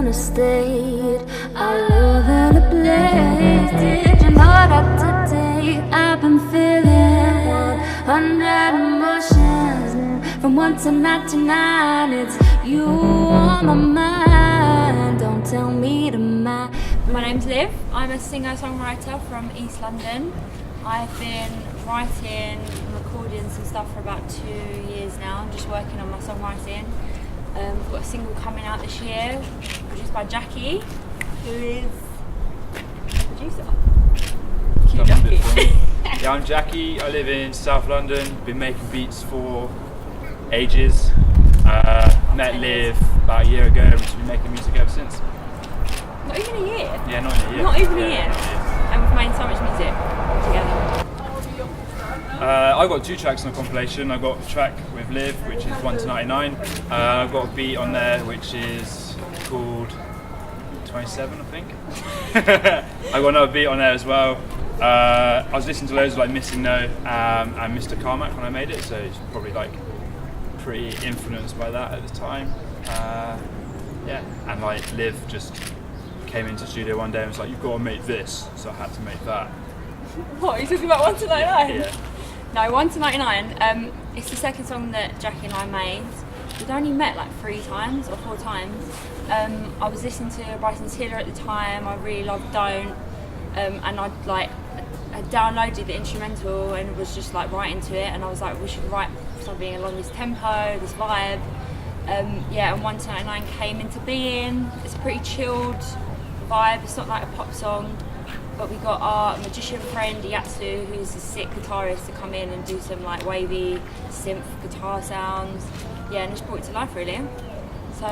in a state. I live in a place. Did you know that today I've been feeling 100 emotions, from 1 to 99. It's you on my mind. Don't tell me to mind. My name's Liv. I'm a singer-songwriter from East London. I've been writing and recording some stuff for about 2 years now. I'm just working on my songwriting. I've got a single coming out this year, produced by Jackie, who is the producer. Cue Jackie. Yeah, I'm Jackie. I live in South London. Been making beats for ages. Met Liv about a year ago, and we've been making music ever since. Not even a year? Yeah, not even a year. Not even a year? And we've made so much music together. I've got 2 tracks on the compilation. I've got a track with Liv, which is 1 to 99. I've got a beat on there, which is called 27, I think. I've got another beat on there as well. I was listening to loads of like Missing No and Mr. Carmack when I made it, so it's probably like pretty influenced by that at the time. Yeah, and like Liv just came into the studio one day and was like, "You've got to make this," so I had to make that. What, are you talking about 1 to 99? Yeah. No, 1 to 99, it's the second song that Jackie and I made. We'd only met like 3 times or 4 times. I was listening to Bryson's Healer at the time. I really loved Don't, and I downloaded the instrumental and was just like writing to it, and I was like, we should write something along this tempo, this vibe. Yeah, and 1 to 99 came into being. It's a pretty chilled vibe. It's not like a pop song. But we got our magician friend Yatsu, who's a sick guitarist, to come in and do some like wavy synth guitar sounds. Yeah, and just brought it to life really. So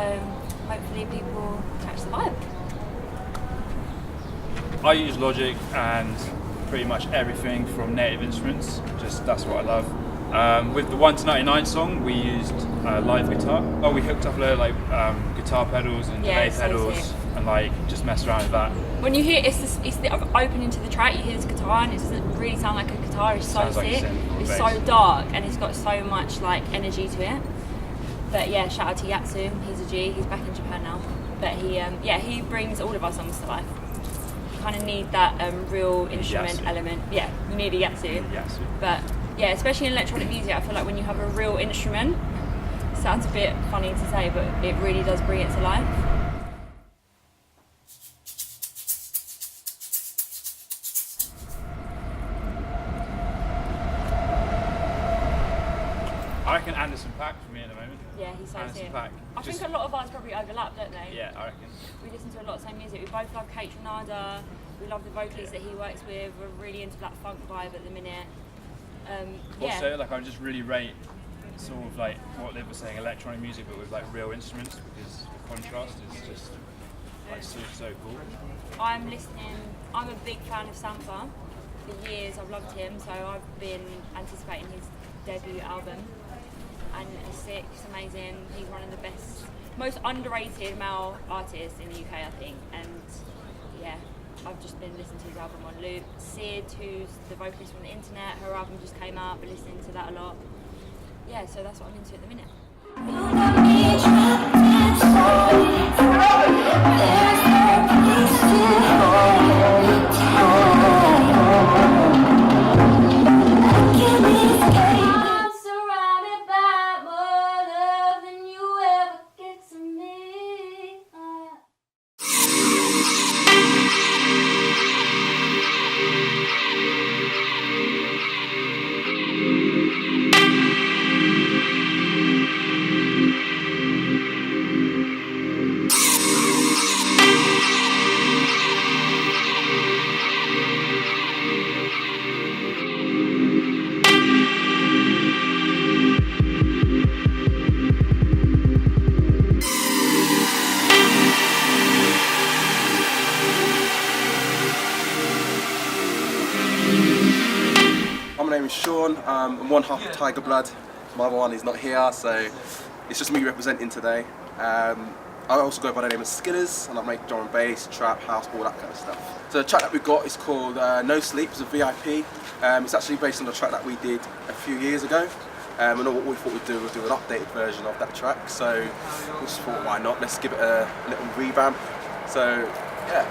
hopefully people catch the vibe. I use Logic and pretty much everything from native instruments. Just that's what I love. With the 1 to 99 song, we used live guitar. We hooked up a load of like guitar pedals and delay pedals, and like just messed around with that. When you hear it's the opening to the track, you hear this guitar and it doesn't really sound like a guitar. It's so sick. It's so dark and it's got so much like energy to it. But yeah, shout out to Yatsu. He's a G. He's back in Japan now. But he brings all of our songs to life. You kind of need that real instrument element. Yeah, you need a Yatsu. But yeah, especially in electronic music, I feel like when you have a real instrument, it sounds a bit funny to say, but it really does bring it to life. I reckon Anderson .Paak for me at the moment. Yeah, he's so sick. .Paak. I think a lot of ours probably overlap, don't they? Yeah, I reckon. We listen to a lot of the same music. We both love Kate Trinada. We love the vocalists that he works with. We're really into that funk vibe at the minute. Also, like I just really rate sort of like what Liv was saying, electronic music, but with like real instruments, because the contrast is just like so cool. I'm a big fan of Sampha. For years I've loved him, so I've been anticipating his debut album. And it's sick, it's amazing. He's one of the best, most underrated male artists in the UK, I think. And yeah, I've just been listening to his album on loop. Sid, who's the vocalist from the internet, her album just came out, been listening to that a lot. Yeah, so that's what I'm into at the minute. My name is Sean. I'm one half of Tiger Blood. My other one is not here, so it's just me representing today. I also go by the name of Skidders, and I make drum and bass, trap, house, all that kind of stuff. So the track that we got is called No Sleep. It's a VIP. It's actually based on the track that we did a few years ago. and what we thought we'd do was do an updated version of that track. So we just thought, why not? Let's give it a little revamp. So yeah,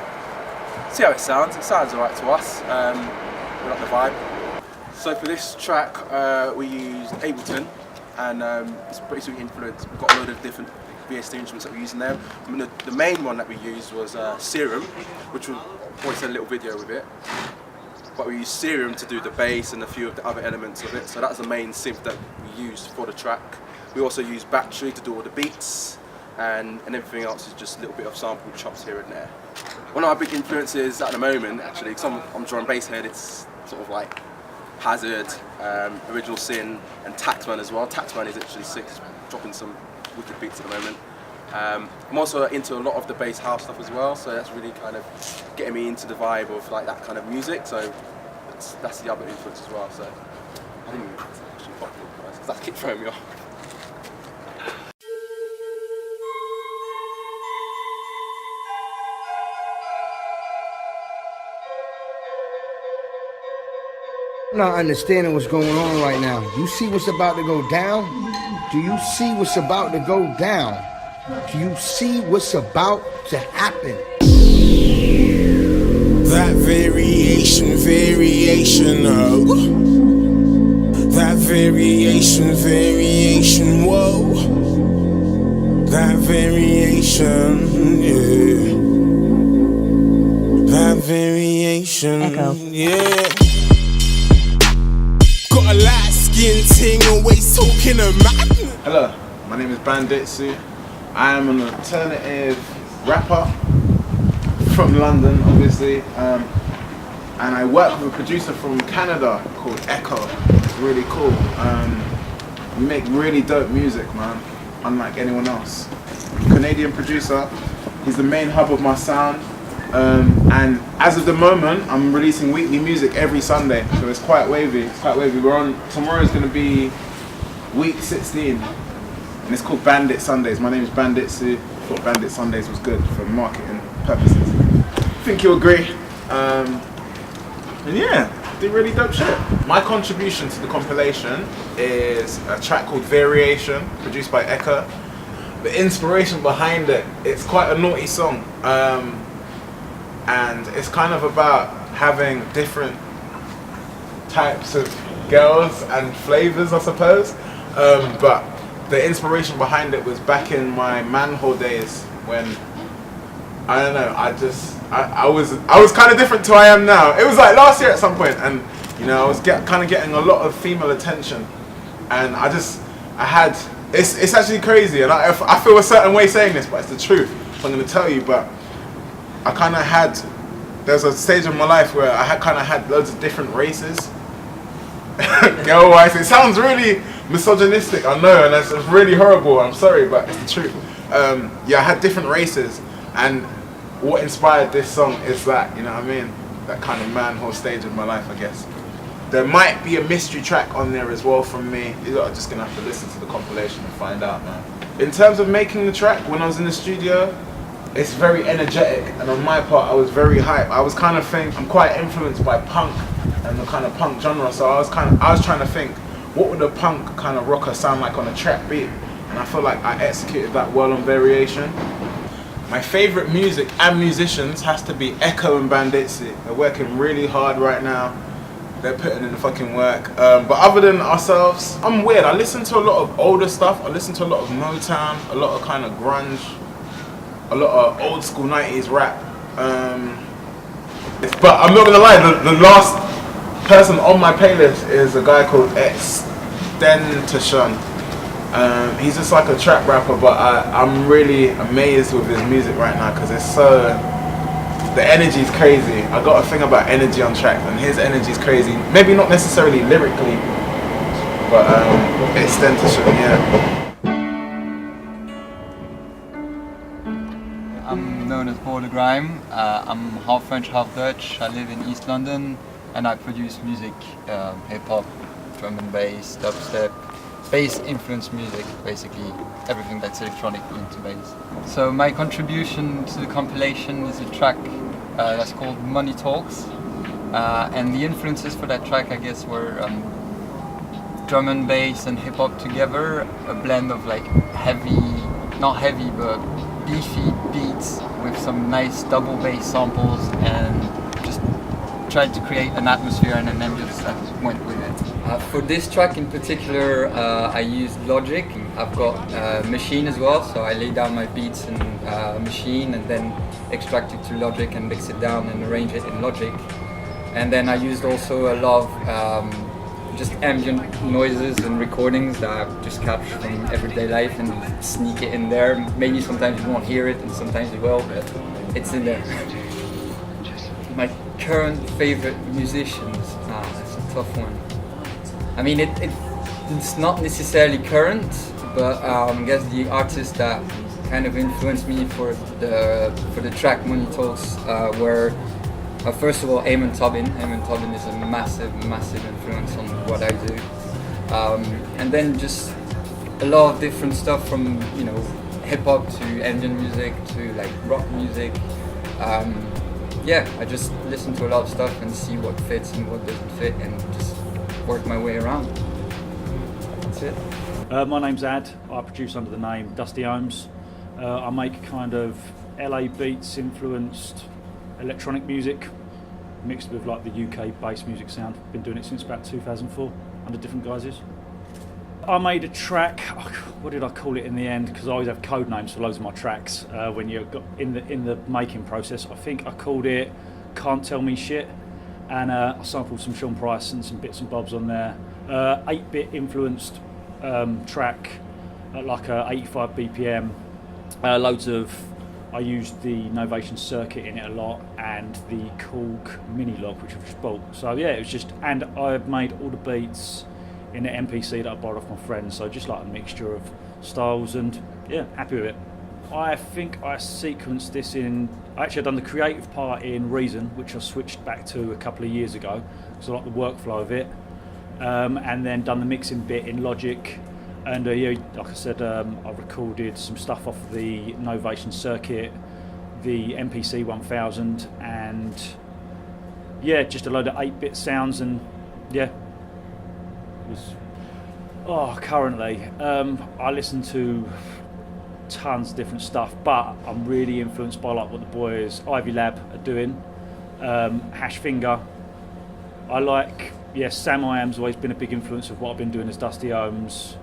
see how it sounds. It sounds alright to us. We like the vibe. So for this track, we used Ableton, and it's basically influenced. We've got a load of different VST instruments that we use in there. I mean, the main one that we used was Serum, which we'll probably send a little video with it. But we used Serum to do the bass and a few of the other elements of it. So that's the main synth that we used for the track. We also used Battery to do all the beats, and everything else is just a little bit of sample chops here and there. One of our big influences at the moment, actually, because I'm drum and bass head, it's sort of like Hazard, Original Sin, and Taxman as well. Taxman is actually sick, he's dropping some wicked beats at the moment. I'm also into a lot of the bass house stuff as well, so that's really kind of getting me into the vibe of like that kind of music. So that's the other influence as well. So I didn't even actually pop it, because that keeps throwing me off. I'm not understanding what's going on right now. You see what's about to go down? Do you see what's about to go down? Do you see what's about to happen? That variation, oh. That variation, whoa. That variation, yeah. That variation, Echo. yeah. Got a light skin ting, always talking a madness. Hello, my name is Banditsu. I am an alternative rapper from London, obviously, and I work with a producer from Canada called Echo. It's really cool. We make really dope music, man, unlike anyone else. Canadian producer. He's the main hub of my sound, and as of the moment, I'm releasing weekly music every Sunday, so it's quite wavy. We're on, tomorrow's going to be week 16. And it's called Bandit Sundays. My name is Banditsu. I thought Bandit Sundays was good for marketing purposes. I think you'll agree. And yeah, do really dope shit. My contribution to the compilation is a track called Variation, produced by Echo. The inspiration behind it, it's quite a naughty song. And it's kind of about having different types of girls and flavors, I suppose. But the inspiration behind it was back in my manhole days when, I don't know, I was kind of different to I am now. It was like last year at some point, and you know, I was kind of getting a lot of female attention, and it's actually crazy, and I feel a certain way saying this, but it's the truth, so I'm going to tell you. But I kind of had, there's a stage in my life where I kind of had loads of different races. Girl-wise, it sounds really misogynistic, I know, and it's really horrible, I'm sorry, but it's the truth. Yeah, I had different races, and what inspired this song is that, you know what I mean, that kind of manhole stage in my life, I guess. There might be a mystery track on there as well from me. You lot are just gonna have to listen to the compilation and find out, man. In terms of making the track, when I was in the studio, it's very energetic, and on my part, I was very hype. I was kind of thinking, I'm quite influenced by punk and the kind of punk genre, so I was trying to think, what would a punk kind of rocker sound like on a trap beat? And I feel like I executed that well on Variation. My favorite music and musicians has to be Echo and Banditsu. They're working really hard right now. They're putting in the fucking work. But other than ourselves, I'm weird. I listen to a lot of older stuff. I listen to a lot of Motown, a lot of kind of grunge, a lot of old school 90s rap. But I'm not gonna lie, the last person on my playlist is a guy called Extentation. He's just like a trap rapper, but I'm really amazed with his music right now because it's so, the energy's crazy. I got a thing about energy on track, and his energy's crazy. Maybe not necessarily lyrically, but Extentation, yeah. I'm known as Border Grime. I'm half French, half Dutch. I live in East London, and I produce music, hip-hop, drum and bass, dubstep, bass-influenced music, basically everything that's electronic into bass. So my contribution to the compilation is a track that's called Money Talks, and the influences for that track, I guess, were drum and bass and hip hop together, a blend of like heavy, not heavy, but beefy beats with some nice double bass samples, and just tried to create an atmosphere, and then just went with it. For this track in particular, I used Logic. I've got Machine as well, so I lay down my beats in Machine and then extract it to Logic and mix it down and arrange it in Logic. And then I used also a lot of just ambient noises and recordings that I just capture from everyday life and sneak it in there. Maybe sometimes you won't hear it and sometimes you will, but it's in there. My current favorite musicians, that's a tough one. I mean, it's not necessarily current, but I guess the artists that kind of influenced me for the track Money Talks were first of all Eamon Tobin. Eamon Tobin is a massive influence on what I do, and then just a lot of different stuff from hip hop to ambient music to like rock music. Yeah, I just listen to a lot of stuff and see what fits and what doesn't fit, and just work my way around. That's it. My name's Ad. I produce under the name Dusty Ohms. I make kind of LA beats influenced electronic music mixed with like the UK bass music sound. Been doing it since about 2004 under different guises. I made a track, what did I call it in the end? Because I always have code names for loads of my tracks when you're in the making process. I think I called it Can't Tell Me Shit, and I sampled some Sean Price and some bits and bobs on there. 8-bit influenced track at like 85 BPM. Loads of, I used the Novation circuit in it a lot and the Korg mini log, which I've just bought. So yeah, it was just, and I've made all the beats in the MPC that I borrowed off my friends, so just like a mixture of styles, and yeah, happy with it. I think I sequenced this in, actually I've done the creative part in Reason, which I switched back to a couple of years ago, because I like the workflow of it, and then done the mixing bit in Logic, and yeah, like I said, I recorded some stuff off the Novation circuit, the MPC 1000, and yeah, just a load of 8-bit sounds, and yeah. Currently, I listen to tons of different stuff, but I'm really influenced by like what the boys Ivy Lab are doing, Hash Finger. I like, Sam I Am's always been a big influence of what I've been doing as Dusty Ohms.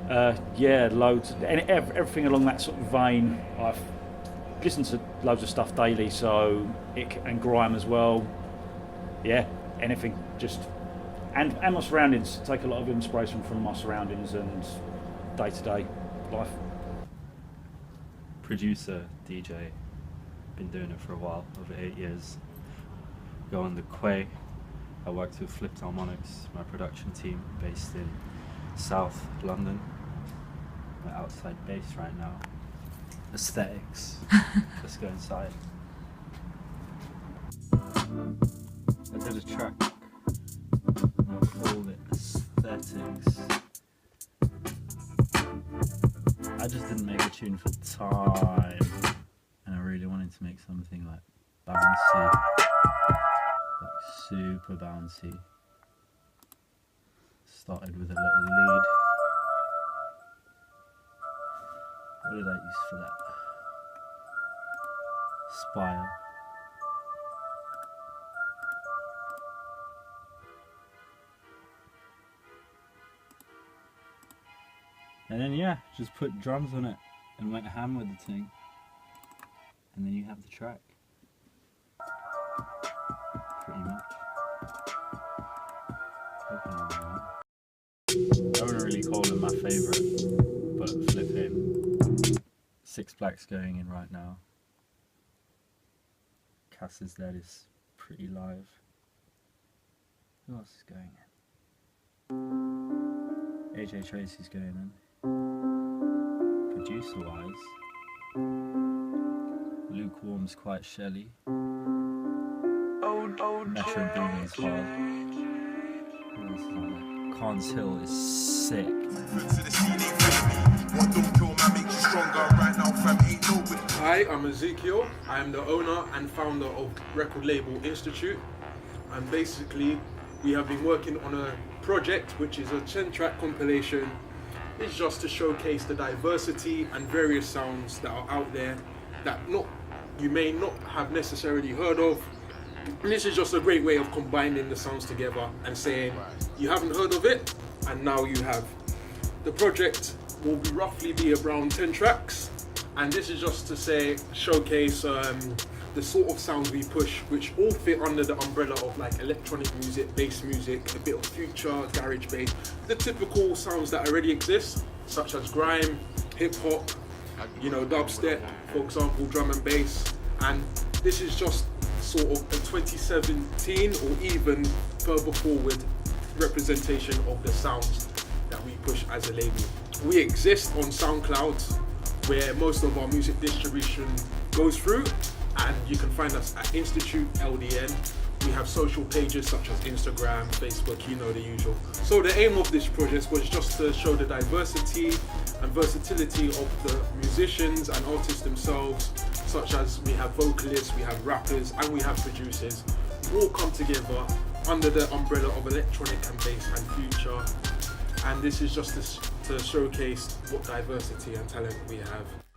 Loads, and everything along that sort of vein. I've listened to loads of stuff daily, so and grime as well. Yeah, anything, just. And my surroundings, take a lot of inspiration from my surroundings and day-to-day life. Producer, DJ, been doing it for a while, over 8 years. Go on the Quay. I worked with Flipped Harmonics, my production team based in South London. We're outside base right now. Aesthetics. Let's go inside. I did a track. Called it Aesthetics. I just didn't make a tune for time, and I really wanted to make something like bouncy, like super bouncy. Started with a little lead. What did I use for that? Spire. And then yeah, just put drums on it and went ham with the thing. And then you have the track. Pretty much. I wouldn't really call him my favourite, but flip him. Six Black's going in right now. Cass is Dead is pretty live. Who else is going in? AJ Tracy's going in. Producer wise, Lukewarm's quite shelly. Metro Boomin's hard. Who else is on there? Khan's Hill is sick. Hi, I'm Ezekiel. I am the owner and founder of record label Institute, and basically we have been working on a project, which is a 10-track compilation, is just to showcase the diversity and various sounds that are out there that you may not have necessarily heard of. And this is just a great way of combining the sounds together and saying you haven't heard of it and now you have. The project will roughly be around 10 tracks, and this is just to showcase the sort of sounds we push, which all fit under the umbrella of like electronic music, bass music, a bit of future, garage bass, the typical sounds that already exist, such as grime, hip hop, dubstep, for example, drum and bass. And this is just sort of a 2017 or even further forward representation of the sounds that we push as a label. We exist on SoundCloud, where most of our music distribution goes through, and you can find us at Institute LDN. We have social pages such as Instagram, Facebook, the usual. So the aim of this project was just to show the diversity and versatility of the musicians and artists themselves, such as we have vocalists, we have rappers, and we have producers, all come together under the umbrella of electronic and bass and future. And this is just to showcase what diversity and talent we have.